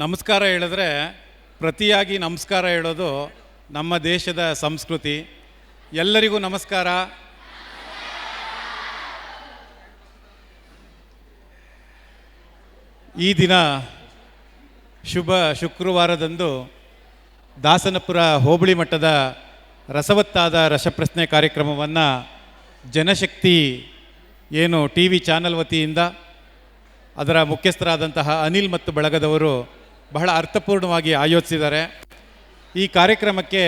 ನಮಸ್ಕಾರ ಹೇಳಿದ್ರೆ ಪ್ರತಿಯಾಗಿ ನಮಸ್ಕಾರ ಹೇಳೋದು ನಮ್ಮ ದೇಶದ ಸಂಸ್ಕೃತಿ. ಎಲ್ಲರಿಗೂ ನಮಸ್ಕಾರ. ಈ ದಿನ ಶುಭ ಶುಕ್ರವಾರದಂದು ದಾಸನಪುರ ಹೋಬಳಿ ಮಟ್ಟದ ರಸವತ್ತಾದ ರಸಪ್ರಶ್ನೆ ಕಾರ್ಯಕ್ರಮವನ್ನು ಜನಶಕ್ತಿ ಏನು ಟಿ ವಿ ಚಾನಲ್ ವತಿಯಿಂದ ಅದರ ಮುಖ್ಯಸ್ಥರಾದಂತಹ ಅನಿಲ್ ಮತ್ತು ಬಳಗದವರು ಬಹಳ ಅರ್ಥಪೂರ್ಣವಾಗಿ ಆಯೋಜಿಸಿದ್ದಾರೆ. ಈ ಕಾರ್ಯಕ್ರಮಕ್ಕೆ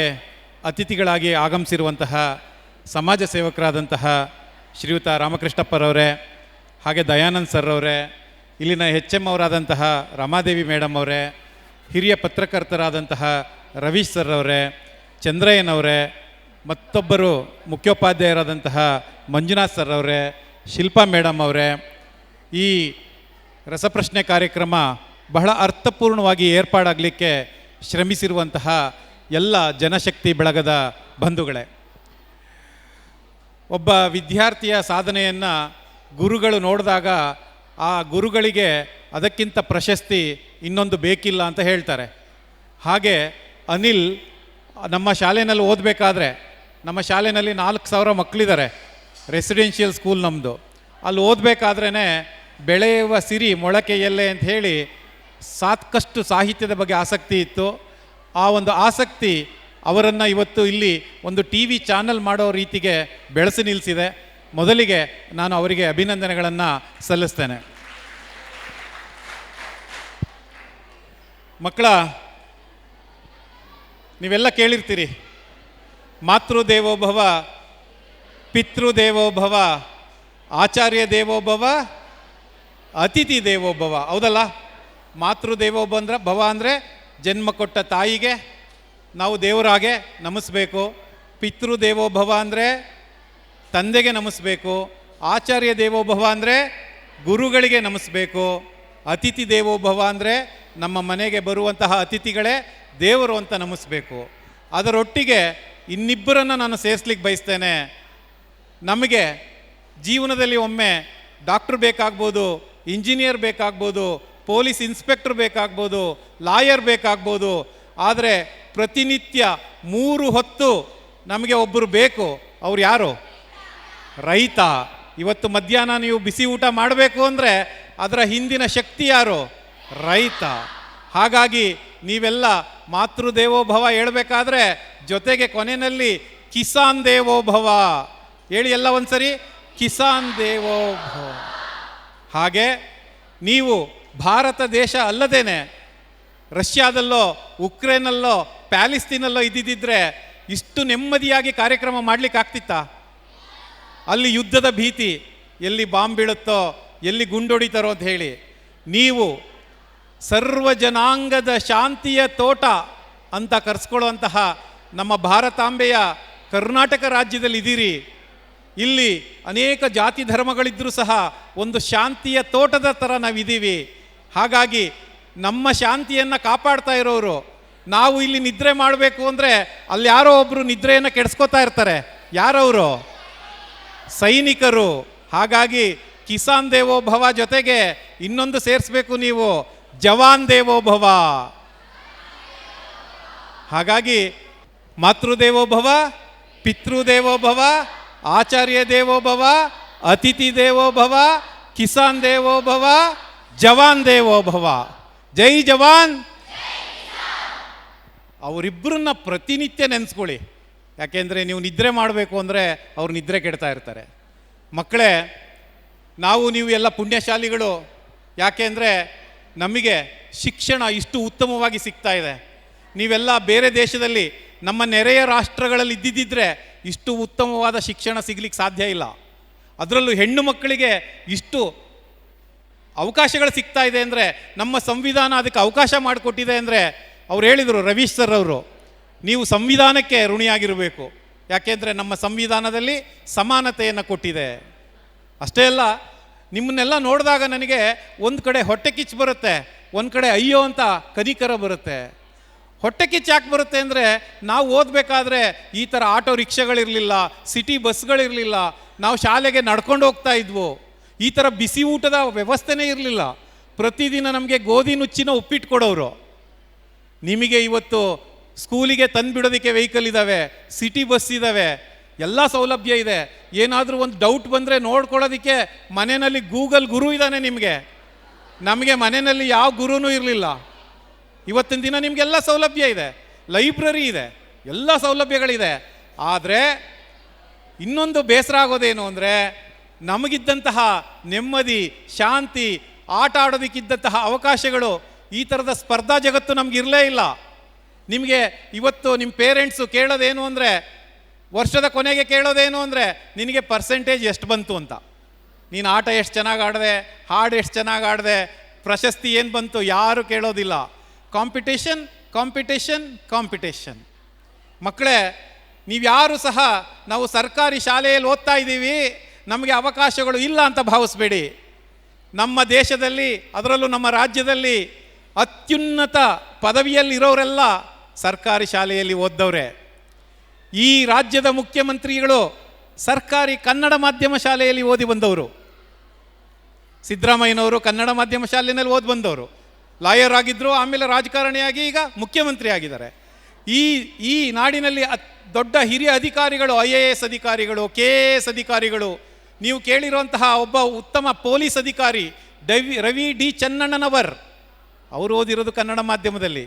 ಅತಿಥಿಗಳಾಗಿ ಆಗಮಿಸಿರುವಂತಹ ಸಮಾಜ ಸೇವಕರಾದಂತಹ ಶ್ರೀಯುತ ರಾಮಕೃಷ್ಣಪ್ಪರವರೇ, ಹಾಗೆ ದಯಾನಂದ್ ಸರ್ ಅವರೇ, ಇಲ್ಲಿನ HM ಅವರಾದಂತಹ ರಮಾದೇವಿ ಮೇಡಮ್ ಅವರೇ, ಹಿರಿಯ ಪತ್ರಕರ್ತರಾದಂತಹ ರವೀಶ್ ಸರ್ ಅವರೇ, ಚಂದ್ರಯ್ಯನವರೇ, ಮತ್ತೊಬ್ಬರು ಮುಖ್ಯೋಪಾಧ್ಯಾಯರಾದಂತಹ ಮಂಜುನಾಥ್ ಸರ್ ಅವರೇ, ಶಿಲ್ಪಾ ಮೇಡಮ್ ಅವರೇ, ಈ ರಸಪ್ರಶ್ನೆ ಕಾರ್ಯಕ್ರಮ ಬಹಳ ಅರ್ಥಪೂರ್ಣವಾಗಿ ಏರ್ಪಾಡಾಗಲಿಕ್ಕೆ ಶ್ರಮಿಸಿರುವಂತಹ ಎಲ್ಲ ಜನಶಕ್ತಿ ಬಳಗದ ಬಂಧುಗಳೇ, ಒಬ್ಬ ವಿದ್ಯಾರ್ಥಿಯ ಸಾಧನೆಯನ್ನು ಗುರುಗಳು ನೋಡಿದಾಗ ಆ ಗುರುಗಳಿಗೆ ಅದಕ್ಕಿಂತ ಪ್ರಶಸ್ತಿ ಇನ್ನೊಂದು ಬೇಕಿಲ್ಲ ಅಂತ ಹೇಳ್ತಾರೆ. ಹಾಗೆ ಅನಿಲ್ ನಮ್ಮ ಶಾಲೆಯಲ್ಲಿ ಓದಬೇಕಾದ್ರೆ, ನಮ್ಮ ಶಾಲೆಯಲ್ಲಿ 4,000 ಮಕ್ಕಳಿದ್ದಾರೆ, ರೆಸಿಡೆನ್ಷಿಯಲ್ ಸ್ಕೂಲ್ ನಮ್ಮದು. ಅಲ್ಲಿ ಓದಬೇಕಾದ್ರೇ ಬೆಳೆಯುವ ಸಿರಿ ಮೊಳಕೆಯಲ್ಲೇ ಅಂತ ಹೇಳಿ ಸಾಕಷ್ಟು ಸಾಹಿತ್ಯದ ಬಗ್ಗೆ ಆಸಕ್ತಿ ಇತ್ತು. ಆ ಒಂದು ಆಸಕ್ತಿ ಅವರನ್ನು ಇವತ್ತು ಇಲ್ಲಿ ಒಂದು ಟಿ ವಿ ಚಾನಲ್ ಮಾಡೋ ರೀತಿಗೆ ಬೆಳೆಸಿ ನಿಲ್ಲಿಸಿದೆ. ಮೊದಲಿಗೆ ನಾನು ಅವರಿಗೆ ಅಭಿನಂದನೆಗಳನ್ನು ಸಲ್ಲಿಸ್ತೇನೆ. ಮಕ್ಕಳ, ನೀವೆಲ್ಲ ಕೇಳಿರ್ತೀರಿ, ಮಾತೃದೇವೋಭವ, ಪಿತೃದೇವೋಭವ, ಆಚಾರ್ಯ ದೇವೋಭವ, ಅತಿಥಿ ದೇವೋಭವ. ಹೌದಲ್ಲ? ಭವ ಅಂದರೆ ಜನ್ಮ ಕೊಟ್ಟ ತಾಯಿಗೆ ನಾವು ದೇವರಾಗೆ ನಮಿಸ್ಬೇಕು. ಪಿತೃದೇವೋಭವ ಅಂದರೆ ತಂದೆಗೆ ನಮಿಸ್ಬೇಕು. ಆಚಾರ್ಯ ದೇವೋಭವ ಅಂದರೆ ಗುರುಗಳಿಗೆ ನಮಿಸ್ಬೇಕು. ಅತಿಥಿ ದೇವೋಭವ ಅಂದರೆ ನಮ್ಮ ಮನೆಗೆ ಬರುವಂತಹ ಅತಿಥಿಗಳೇ ದೇವರು ಅಂತ ನಮಿಸ್ಬೇಕು. ಅದರೊಟ್ಟಿಗೆ ಇನ್ನಿಬ್ಬರನ್ನು ನಾನು ಸೇರಿಸ್ಲಿಕ್ಕೆ ಬಯಸ್ತೇನೆ. ನಮಗೆ ಜೀವನದಲ್ಲಿ ಒಮ್ಮೆ ಡಾಕ್ಟ್ರ್ ಬೇಕಾಗ್ಬೋದು, ಇಂಜಿನಿಯರ್ ಬೇಕಾಗ್ಬೋದು, ಪೊಲೀಸ್ ಇನ್ಸ್ಪೆಕ್ಟರ್ ಬೇಕಾಗ್ಬೋದು, ಲಾಯರ್ ಬೇಕಾಗ್ಬೋದು. ಆದರೆ ಪ್ರತಿನಿತ್ಯ 3 ಹೊತ್ತು ನಮಗೆ ಒಬ್ಬರು ಬೇಕು. ಅವ್ರು ಯಾರು? ರೈತ. ಇವತ್ತು ಮಧ್ಯಾಹ್ನ ನೀವು ಬಿಸಿ ಊಟ ಮಾಡಬೇಕು ಅಂದರೆ ಅದರ ಹಿಂದಿನ ಶಕ್ತಿ ಯಾರು? ರೈತ. ಹಾಗಾಗಿ ನೀವೆಲ್ಲ ಮಾತೃದೇವೋಭವ ಹೇಳಬೇಕಾದ್ರೆ ಜೊತೆಗೆ ಕೊನೆಯಲ್ಲಿ ಕಿಸಾನ್ ದೇವೋಭವ ಹೇಳಿ ಎಲ್ಲ ಒಂದ್ಸರಿ, ಕಿಸಾನ್ ದೇವೋಭವ. ಹಾಗೆ ನೀವು ಭಾರತ ದೇಶ ಅಲ್ಲದೇನೆ ರಷ್ಯಾದಲ್ಲೋ, ಉಕ್ರೇನಲ್ಲೋ, ಪ್ಯಾಲಿಸ್ತೀನಲ್ಲೋ ಇದ್ದಿದ್ದರೆ ಇಷ್ಟು ನೆಮ್ಮದಿಯಾಗಿ ಕಾರ್ಯಕ್ರಮ ಮಾಡಲಿಕ್ಕೆ ಆಗ್ತಿತ್ತಾ? ಅಲ್ಲಿ ಯುದ್ಧದ ಭೀತಿ, ಎಲ್ಲಿ ಬಾಂಬ್ ಬೀಳುತ್ತೋ, ಎಲ್ಲಿ ಗುಂಡೊಡಿತಾರೋ ಅಂತ ಹೇಳಿ. ನೀವು ಸರ್ವ ಜನಾಂಗದ ಶಾಂತಿಯ ತೋಟ ಅಂತ ಕರೆಸ್ಕೊಳ್ಳುವಂತಹ ನಮ್ಮ ಭಾರತಾಂಬೆಯ ಕರ್ನಾಟಕ ರಾಜ್ಯದಲ್ಲಿ ಇದ್ದೀರಿ. ಇಲ್ಲಿ ಅನೇಕ ಜಾತಿ ಧರ್ಮಗಳಿದ್ದರೂ ಸಹ ಒಂದು ಶಾಂತಿಯ ತೋಟದ ಥರ ನಾವಿದ್ದೀವಿ. ಹಾಗಾಗಿ ನಮ್ಮ ಶಾಂತಿಯನ್ನು ಕಾಪಾಡ್ತಾ ಇರೋರು. ನಾವು ಇಲ್ಲಿ ನಿದ್ರೆ ಮಾಡಬೇಕು ಅಂದರೆ ಅಲ್ಲಿ ಯಾರೋ ಒಬ್ಬರು ನಿದ್ರೆಯನ್ನು ಕೆಡಿಸ್ಕೋತಾ ಇರ್ತಾರೆ. ಯಾರವರು? ಸೈನಿಕರು. ಹಾಗಾಗಿ ಕಿಸಾನ್ ದೇವೋಭವ ಜೊತೆಗೆ ಇನ್ನೊಂದು ಸೇರಿಸ್ಬೇಕು ನೀವು, ಜವಾನ್ ದೇವೋಭವ. ಹಾಗಾಗಿ ಮಾತೃದೇವೋಭವ, ಪಿತೃದೇವೋಭವ, ಆಚಾರ್ಯ ದೇವೋಭವ, ಅತಿಥಿ ದೇವೋಭವ, ಕಿಸಾನ್ ದೇವೋಭವ, ಜವಾನ್ ದೇವೋಭವ. ಜೈ ಜವಾನ್. ಅವರಿಬ್ಬರನ್ನ ಪ್ರತಿನಿತ್ಯ ನೆನೆಸ್ಕೊಳ್ಳಿ. ಯಾಕೆಂದರೆ ನೀವು ನಿದ್ರೆ ಮಾಡಬೇಕು ಅಂದರೆ ಅವ್ರು ನಿದ್ರೆ ಕೆಡ್ತಾ ಇರ್ತಾರೆ. ಮಕ್ಕಳೇ, ನಾವು ನೀವು ಎಲ್ಲ ಪುಣ್ಯಶಾಲಿಗಳು. ಯಾಕೆಂದರೆ ನಮಗೆ ಶಿಕ್ಷಣ ಇಷ್ಟು ಉತ್ತಮವಾಗಿ ಸಿಗ್ತಾ ಇದೆ. ನೀವೆಲ್ಲ ಬೇರೆ ದೇಶದಲ್ಲಿ, ನಮ್ಮ ನೆರೆಯ ರಾಷ್ಟ್ರಗಳಲ್ಲಿ ಇದ್ದಿದ್ದರೆ ಇಷ್ಟು ಉತ್ತಮವಾದ ಶಿಕ್ಷಣ ಸಿಗ್ಲಿಕ್ಕೆ ಸಾಧ್ಯ ಇಲ್ಲ. ಅದರಲ್ಲೂ ಹೆಣ್ಣು ಮಕ್ಕಳಿಗೆ ಇಷ್ಟು ಅವಕಾಶಗಳು ಸಿಗ್ತಾ ಇದೆ ಅಂದರೆ ನಮ್ಮ ಸಂವಿಧಾನ ಅದಕ್ಕೆ ಅವಕಾಶ ಮಾಡಿಕೊಟ್ಟಿದೆ. ಅಂದರೆ ಅವ್ರು ಹೇಳಿದರು, ರವೀಶ್ ಸರ್ ಅವರು, ನೀವು ಸಂವಿಧಾನಕ್ಕೆ ಋಣಿಯಾಗಿರಬೇಕು. ಯಾಕೆಂದರೆ ನಮ್ಮ ಸಂವಿಧಾನದಲ್ಲಿ ಸಮಾನತೆಯನ್ನು ಕೊಟ್ಟಿದೆ. ಅಷ್ಟೇ ಅಲ್ಲ, ನಿಮ್ಮನ್ನೆಲ್ಲ ನೋಡಿದಾಗ ನನಗೆ ಒಂದು ಕಡೆ ಹೊಟ್ಟೆ ಕಿಚ್ಚು ಬರುತ್ತೆ, ಒಂದು ಕಡೆ ಅಯ್ಯೋ ಅಂತ ಕನಿಕರ ಬರುತ್ತೆ. ಹೊಟ್ಟೆ ಕಿಚ್ಚು ಯಾಕೆ ಬರುತ್ತೆ ಅಂದರೆ, ನಾವು ಓದಬೇಕಾದ್ರೆ ಈ ಥರ ಆಟೋ ರಿಕ್ಷಾಗಳಿರಲಿಲ್ಲ, ಸಿಟಿ ಬಸ್ಗಳಿರಲಿಲ್ಲ, ನಾವು ಶಾಲೆಗೆ ನಡ್ಕೊಂಡು ಹೋಗ್ತಾ ಇದ್ವು. ಈ ಥರ ಬಿಸಿ ಊಟದ ವ್ಯವಸ್ಥೆನೇ ಇರಲಿಲ್ಲ. ಪ್ರತಿದಿನ ನಮಗೆ ಗೋಧಿ ನುಚ್ಚಿನ ಉಪ್ಪಿಟ್ಟು ಕೊಡೋರು. ನಿಮಗೆ ಇವತ್ತು ಸ್ಕೂಲಿಗೆ ತಂದುಬಿಡೋದಕ್ಕೆ ವೆಹಿಕಲ್ ಇದ್ದಾವೆ, ಸಿಟಿ ಬಸ್ ಇದ್ದಾವೆ, ಎಲ್ಲ ಸೌಲಭ್ಯ ಇದೆ. ಏನಾದರೂ ಒಂದು ಡೌಟ್ ಬಂದರೆ ನೋಡ್ಕೊಳ್ಳೋದಕ್ಕೆ ಮನೆಯಲ್ಲಿ ಗೂಗಲ್ ಗುರು ಇದ್ದಾನೆ ನಿಮಗೆ. ನಮಗೆ ಮನೆಯಲ್ಲಿ ಯಾವ ಗುರುನೂ ಇರಲಿಲ್ಲ. ಇವತ್ತಿನ ದಿನ ನಿಮಗೆಲ್ಲ ಸೌಲಭ್ಯ ಇದೆ, ಲೈಬ್ರರಿ ಇದೆ, ಎಲ್ಲ ಸೌಲಭ್ಯಗಳಿದೆ. ಆದರೆ ಇನ್ನೊಂದು ಬೇಸರ ಆಗೋದೇನು ಅಂದರೆ, ನಮಗಿದ್ದಂತಹ ನೆಮ್ಮದಿ, ಶಾಂತಿ, ಆಟ ಆಡೋದಕ್ಕಿದ್ದಂತಹ ಅವಕಾಶಗಳು, ಈ ಥರದ ಸ್ಪರ್ಧಾ ಜಗತ್ತು ನಮಗಿರಲೇ ಇಲ್ಲ. ನಿಮಗೆ ಇವತ್ತು ನಿಮ್ಮ ಪೇರೆಂಟ್ಸು ಕೇಳೋದೇನು ಅಂದರೆ, ವರ್ಷದ ಕೊನೆಗೆ ಕೇಳೋದೇನು ಅಂದರೆ, ನಿನಗೆ ಪರ್ಸೆಂಟೇಜ್ ಎಷ್ಟು ಬಂತು ಅಂತ. ನೀನು ಆಟ ಎಷ್ಟು ಚೆನ್ನಾಗಿ ಆಡಿದೆ, ಹಾಡು ಎಷ್ಟು ಚೆನ್ನಾಗಿ ಆಡಿದೆ, ಪ್ರಶಸ್ತಿ ಏನು ಬಂತು, ಯಾರು ಕೇಳೋದಿಲ್ಲ. Competition competition competition. ಮಕ್ಕಳೇ, ನೀವ್ಯಾರು ಸಹ ನಾವು ಸರ್ಕಾರಿ ಶಾಲೆಯಲ್ಲಿ ಓದ್ತಾ ಇದ್ದೀವಿ, ನಮಗೆ ಅವಕಾಶಗಳು ಇಲ್ಲ ಅಂತ ಭಾವಿಸ್ಬೇಡಿ. ನಮ್ಮ ದೇಶದಲ್ಲಿ, ಅದರಲ್ಲೂ ನಮ್ಮ ರಾಜ್ಯದಲ್ಲಿ ಅತ್ಯುನ್ನತ ಪದವಿಯಲ್ಲಿರೋರೆಲ್ಲ ಸರ್ಕಾರಿ ಶಾಲೆಯಲ್ಲಿ ಓದ್ದವ್ರೆ. ಈ ರಾಜ್ಯದ ಮುಖ್ಯಮಂತ್ರಿಗಳು ಸರ್ಕಾರಿ ಕನ್ನಡ ಮಾಧ್ಯಮ ಶಾಲೆಯಲ್ಲಿ ಓದಿ ಬಂದವರು. ಸಿದ್ದರಾಮಯ್ಯನವರು ಕನ್ನಡ ಮಾಧ್ಯಮ ಶಾಲೆಯಲ್ಲಿ ಓದಿ ಬಂದವರು. ಲಾಯರ್ ಆಗಿದ್ದರು, ಆಮೇಲೆ ರಾಜಕಾರಣಿಯಾಗಿ ಈಗ ಮುಖ್ಯಮಂತ್ರಿ ಆಗಿದ್ದಾರೆ. ಈ ನಾಡಿನಲ್ಲಿ ದೊಡ್ಡ ಹಿರಿಯ ಅಧಿಕಾರಿಗಳು, IAS ಅಧಿಕಾರಿಗಳು, KAS ಅಧಿಕಾರಿಗಳು, ನೀವು ಕೇಳಿರುವಂತಹ ಒಬ್ಬ ಉತ್ತಮ ಪೊಲೀಸ್ ಅಧಿಕಾರಿ ರವಿ ಡಿ ಚನ್ನಣ್ಣನವರ್, ಅವರು ಓದಿರೋದು ಕನ್ನಡ ಮಾಧ್ಯಮದಲ್ಲಿ.